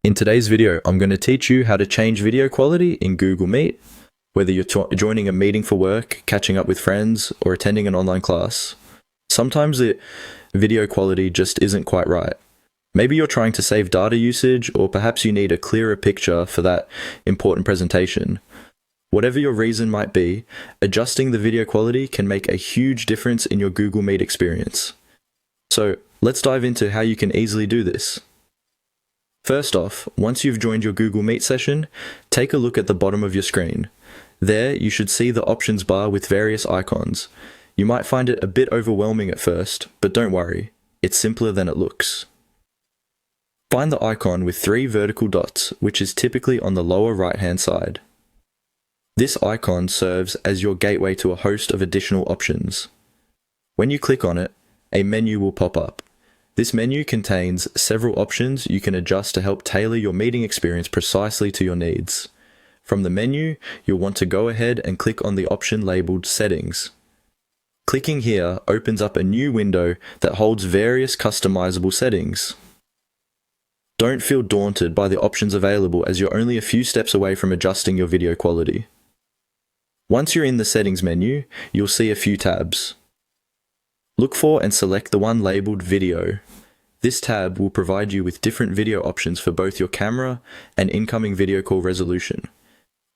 In today's video, I'm going to teach you how to change video quality in Google Meet, whether you're joining a meeting for work, catching up with friends, or attending an online class. Sometimes the video quality just isn't quite right. Maybe you're trying to save data usage, or perhaps you need a clearer picture for that important presentation. Whatever your reason might be, adjusting the video quality can make a huge difference in your Google Meet experience. So let's dive into how you can easily do this. First off, once you've joined your Google Meet session, take a look at the bottom of your screen. There, you should see the options bar with various icons. You might find it a bit overwhelming at first, but don't worry, it's simpler than it looks. Find the icon with 3 vertical dots, which is typically on the lower right-hand side. This icon serves as your gateway to a host of additional options. When you click on it, a menu will pop up. This menu contains several options you can adjust to help tailor your meeting experience precisely to your needs. From the menu, you'll want to go ahead and click on the option labeled Settings. Clicking here opens up a new window that holds various customizable settings. Don't feel daunted by the options available, as you're only a few steps away from adjusting your video quality. Once you're in the Settings menu, you'll see a few tabs. Look for and select the one labeled Video. This tab will provide you with different video options for both your camera and incoming video call resolution.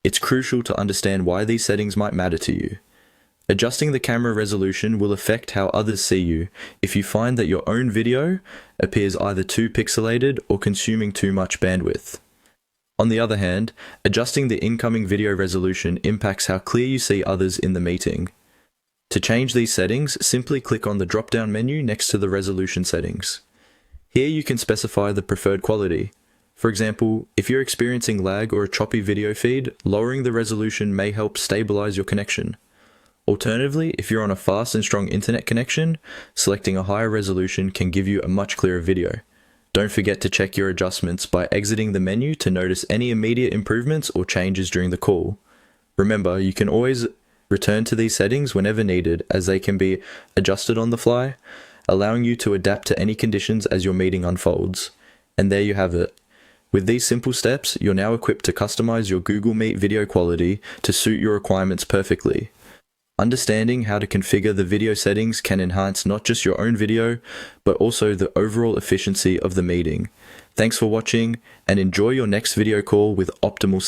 It's crucial to understand why these settings might matter to you. Adjusting the camera resolution will affect how others see you if you find that your own video appears either too pixelated or consuming too much bandwidth. On the other hand, adjusting the incoming video resolution impacts how clear you see others in the meeting. To change these settings, simply click on the drop-down menu next to the resolution settings. Here you can specify the preferred quality. For example, if you're experiencing lag or a choppy video feed, lowering the resolution may help stabilize your connection. Alternatively, if you're on a fast and strong internet connection, selecting a higher resolution can give you a much clearer video. Don't forget to check your adjustments by exiting the menu to notice any immediate improvements or changes during the call. Remember, you can always return to these settings whenever needed, as they can be adjusted on the fly, allowing you to adapt to any conditions as your meeting unfolds. And there you have it. With these simple steps, you're now equipped to customize your Google Meet video quality to suit your requirements perfectly. Understanding how to configure the video settings can enhance not just your own video, but also the overall efficiency of the meeting. Thanks for watching, and enjoy your next video call with optimal